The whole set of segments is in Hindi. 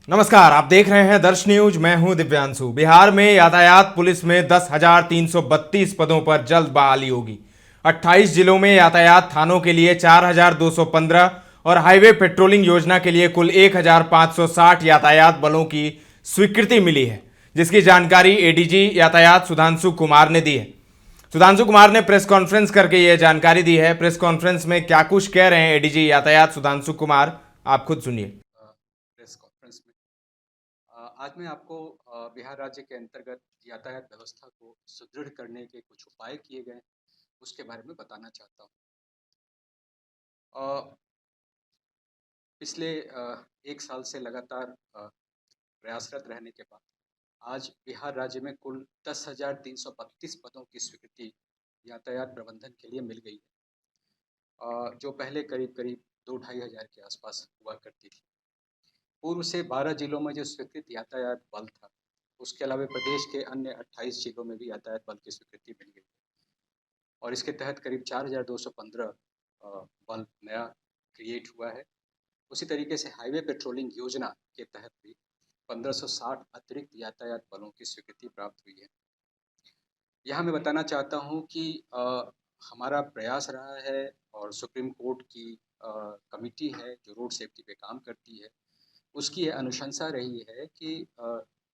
नमस्कार, आप देख रहे हैं दर्श न्यूज। मैं हूं दिव्यांशु। बिहार में यातायात पुलिस में 10,332 पदों पर जल्द बहाली होगी। 28 जिलों में यातायात थानों के लिए 4,215 और हाईवे पेट्रोलिंग योजना के लिए कुल 1,560 यातायात बलों की स्वीकृति मिली है, जिसकी जानकारी एडीजी यातायात सुधांशु कुमार ने दी है। सुधांशु कुमार ने प्रेस कॉन्फ्रेंस करके यह जानकारी दी है। प्रेस कॉन्फ्रेंस में क्या कुछ कह रहे हैं एडीजी यातायात सुधांशु कुमार, आप खुद सुनिए। प्रेस कॉन्फ्रेंस में आज मैं आपको बिहार राज्य के अंतर्गत यातायात व्यवस्था को सुदृढ़ करने के कुछ उपाय किए गए उसके बारे में बताना चाहता हूँ। पिछले एक साल से लगातार प्रयासरत रहने के बाद आज बिहार राज्य में कुल 10,332 पदों की स्वीकृति यातायात प्रबंधन के लिए मिल गई है, जो पहले करीब करीब 2-2,500 के आसपास हुआ करती थी। पूर्व से 12 जिलों में जो स्वीकृत यातायात बल था, उसके अलावा प्रदेश के अन्य 28 जिलों में भी यातायात बल की स्वीकृति मिल गई और इसके तहत करीब 4,215 बल नया क्रिएट हुआ है। उसी तरीके से हाईवे पेट्रोलिंग योजना के तहत भी 1560 अतिरिक्त यातायात बलों की स्वीकृति प्राप्त हुई है। यहाँ मैं बताना चाहता हूँ कि हमारा प्रयास रहा है और सुप्रीम कोर्ट की कमिटी है जो रोड सेफ्टी पे काम करती है, उसकी यह अनुशंसा रही है कि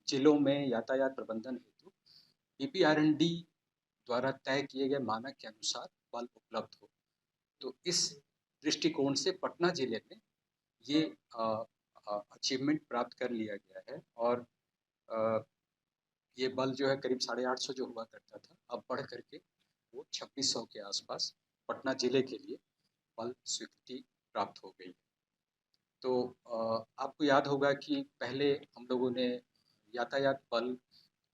जिलों में यातायात प्रबंधन हेतु पीपीआरएनडी द्वारा तय किए गए मानक के अनुसार बल उपलब्ध हो। तो इस दृष्टिकोण से पटना जिले में ये अचीवमेंट प्राप्त कर लिया गया है और अ, ये बल जो है करीब 850 जो हुआ करता था, अब बढ़ करके वो 2600 के आसपास पटना जिले के लिए बल स्वीकृति प्राप्त हो गई। तो आपको याद होगा कि पहले हम लोगों ने यातायात बल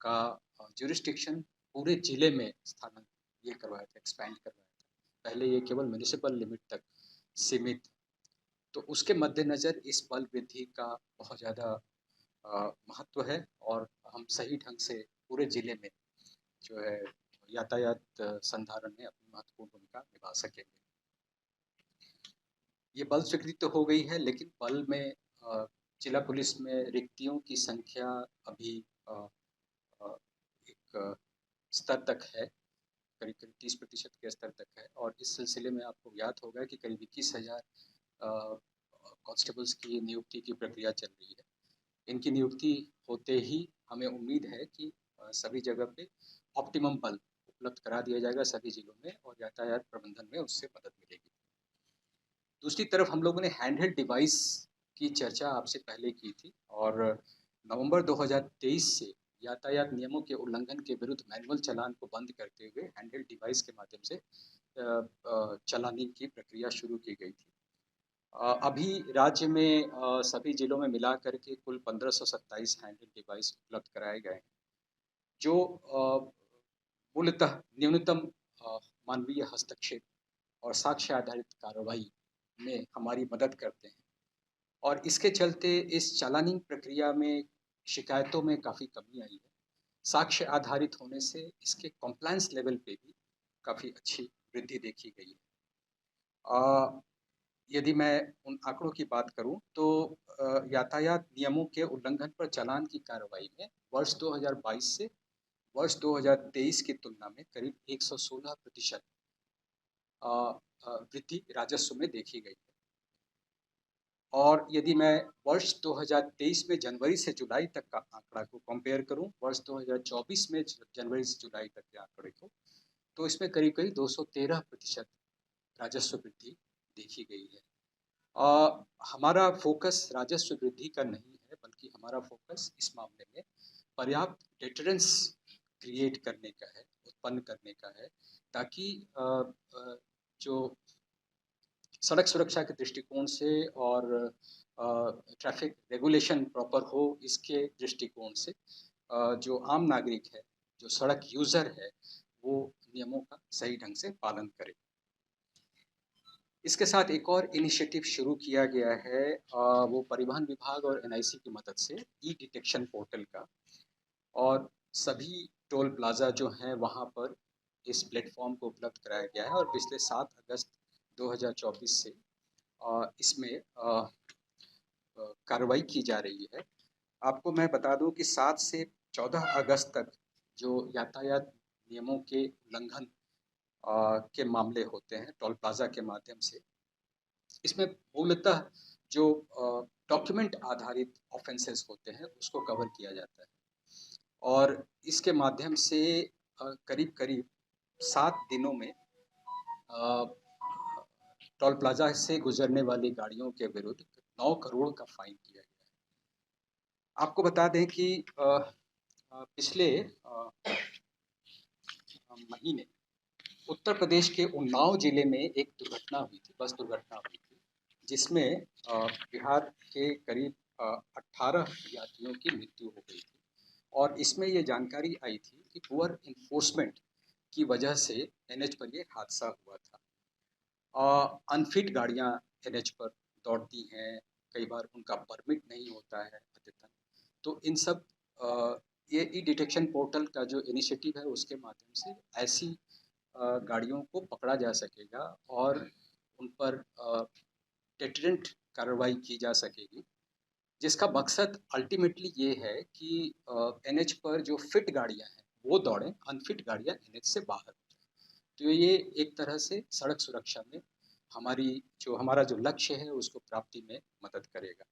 का ज्यूरिस्डिक्शन पूरे जिले में स्थानांतरित ये करवाया था, एक्सपैंड करवाया था। पहले ये केवल म्यूनिसिपल लिमिट तक सीमित। तो उसके मद्देनज़र इस बल वृद्धि का बहुत ज़्यादा महत्व है और हम सही ढंग से पूरे जिले में जो है यातायात संधारण में अपनी महत्वपूर्ण भूमिका निभा सकेंगे। ये बल स्वीकृति तो हो गई है, लेकिन बल में जिला पुलिस में रिक्तियों की संख्या अभी एक स्तर तक है, करीब करीब 30% के स्तर तक है और इस सिलसिले में आपको याद होगा कि करीब 21,000 कांस्टेबल्स की नियुक्ति की प्रक्रिया चल रही है। इनकी नियुक्ति होते ही हमें उम्मीद है कि सभी जगह पे ऑप्टिमम बल उपलब्ध करा दिया जाएगा सभी जिलों में और यातायात प्रबंधन में उससे मदद मिलेगी। दूसरी तरफ हम लोगों ने हैंडहेल्ड डिवाइस की चर्चा आपसे पहले की थी और नवंबर 2023 से यातायात नियमों के उल्लंघन के विरुद्ध मैनुअल चालान को बंद करते हुए हैंडहेल्ड डिवाइस के माध्यम से चालानी की प्रक्रिया शुरू की गई थी। अभी राज्य में सभी जिलों में मिला करके कुल 1527 हैंडहेल्ड डिवाइस उपलब्ध कराए गए हैं, जो मूलतः न्यूनतम मानवीय हस्तक्षेप और साक्ष्य आधारित कार्रवाई में हमारी मदद करते हैं और इसके चलते इस चालानी प्रक्रिया में शिकायतों में काफ़ी कमी आई है। साक्ष्य आधारित होने से इसके कॉम्प्लायंस लेवल पे भी काफ़ी अच्छी वृद्धि देखी गई है। यदि मैं उन आंकड़ों की बात करूं तो यातायात नियमों के उल्लंघन पर चालान की कार्रवाई में वर्ष 2022 से वर्ष 2023 की तुलना में करीब 116% वृद्धि राजस्व में देखी गई है। और यदि मैं वर्ष 2023 में जनवरी से जुलाई तक का आंकड़ा को कंपेयर करूं वर्ष 2024 में जनवरी से जुलाई तक के आंकड़े को, तो इसमें करीब करीब 213% राजस्व वृद्धि देखी गई है। हमारा फोकस राजस्व वृद्धि का नहीं है, बल्कि हमारा फोकस इस मामले में पर्याप्त डिटरेंस क्रिएट करने का है, उत्पन्न करने का है, ताकि जो सड़क सुरक्षा के दृष्टिकोण से और ट्रैफिक रेगुलेशन प्रॉपर हो, इसके दृष्टिकोण से जो आम नागरिक है, जो सड़क यूज़र है, वो नियमों का सही ढंग से पालन करे। इसके साथ एक और इनिशिएटिव शुरू किया गया है, वो परिवहन विभाग और एनआईसी की मदद से ई डिटेक्शन पोर्टल का, और सभी टोल प्लाजा जो हैं वहाँ पर इस प्लेटफॉर्म को उपलब्ध कराया गया है और पिछले 7 अगस्त 2024 से इसमें कार्रवाई की जा रही है। आपको मैं बता दूं कि 7 से 14 अगस्त तक जो यातायात नियमों के उल्लंघन के मामले होते हैं टोल प्लाजा के माध्यम से, इसमें मूलतः जो डॉक्यूमेंट आधारित ऑफेंसेस होते हैं उसको कवर किया जाता है और इसके माध्यम से करीब करीब 7 दिनों में टोल प्लाजा से गुजरने वाली गाड़ियों के विरुद्ध 9 करोड़ का फाइन किया गया है। आपको बता दें कि पिछले महीने उत्तर प्रदेश के उन्नाव जिले में एक दुर्घटना हुई थी, बस दुर्घटना हुई थी, जिसमें बिहार के करीब 18 यात्रियों की मृत्यु हो गई थी और इसमें ये जानकारी आई थी कि पुअर इन्फोर्समेंट की वजह से एनएच पर ये हादसा हुआ था। अनफिट गाड़ियाँ एनएच पर दौड़ती हैं, कई बार उनका परमिट नहीं होता है अद्यतन। तो इन सब ये ई डिटेक्शन पोर्टल का जो इनिशिएटिव है उसके माध्यम से ऐसी गाड़ियों को पकड़ा जा सकेगा और उन पर डेटरेंट कार्रवाई की जा सकेगी, जिसका मकसद अल्टीमेटली ये है कि एनएच पर जो फिट गाड़ियां हैं वो दौड़ें, अनफिट गाड़ियां एनएच से बाहर हो जाएं। तो ये एक तरह से सड़क सुरक्षा में हमारा जो लक्ष्य है उसको प्राप्ति में मदद करेगा।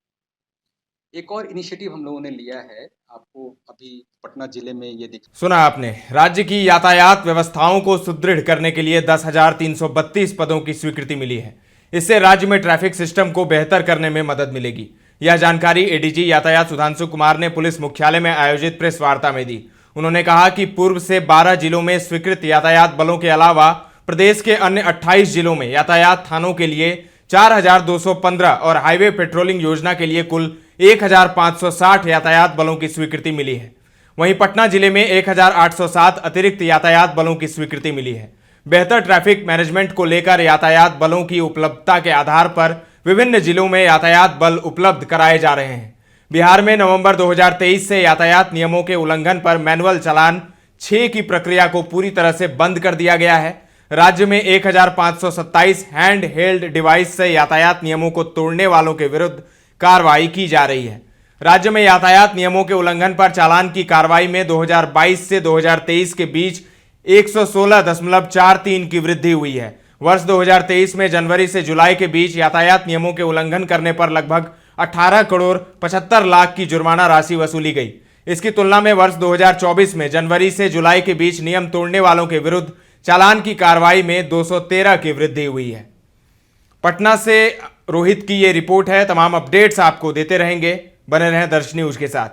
एक और इनिशिएटिव हम लोगों ने लिया है, आपको अभी पटना जिले में ये सुना आपने। राज्य की यातायात व्यवस्थाओं को सुदृढ़ करने के लिए 10,332 पदों की स्वीकृति मिली है। इससे राज्य में ट्रैफिक सिस्टम को बेहतर करने में मदद मिलेगी। यह जानकारी एडीजी यातायात सुधांशु कुमार ने पुलिस मुख्यालय में आयोजित प्रेस वार्ता में दी। उन्होंने कहा कि पूर्व से 12 जिलों में स्वीकृत यातायात बलों के अलावा प्रदेश के अन्य 28 जिलों में यातायात थानों के लिए 4,215 और हाईवे पेट्रोलिंग योजना के लिए कुल 1,560 यातायात बलों की स्वीकृति मिली है। वहीं पटना जिले में 1,807 अतिरिक्त यातायात बलों की स्वीकृति मिली है। बेहतर ट्रैफिक मैनेजमेंट को लेकर यातायात बलों की उपलब्धता के आधार पर विभिन्न जिलों में यातायात बल उपलब्ध कराए जा रहे हैं। बिहार में नवंबर 2023 से यातायात नियमों के उल्लंघन पर मैनुअल चालान 6 की प्रक्रिया को पूरी तरह से बंद कर दिया गया है। राज्य में 1,527 हैंड हेल्ड डिवाइस से यातायात नियमों को तोड़ने वालों के विरुद्ध कार्रवाई की जा रही है। राज्य में यातायात नियमों के उल्लंघन पर चालान की कार्रवाई में 2022 से 2023 के बीच 116.43 की वृद्धि हुई है। वर्ष 2023 में जनवरी से जुलाई के बीच यातायात नियमों के उल्लंघन करने पर लगभग 18 करोड़ 75 लाख की जुर्माना राशि वसूली गई। इसकी तुलना में वर्ष 2024 में जनवरी से जुलाई के बीच नियम तोड़ने वालों के विरुद्ध चालान की कार्रवाई में 213 की वृद्धि हुई है। पटना से रोहित की ये रिपोर्ट है। तमाम अपडेट्स आपको देते रहेंगे, बने रहें दर्श न्यूज के साथ।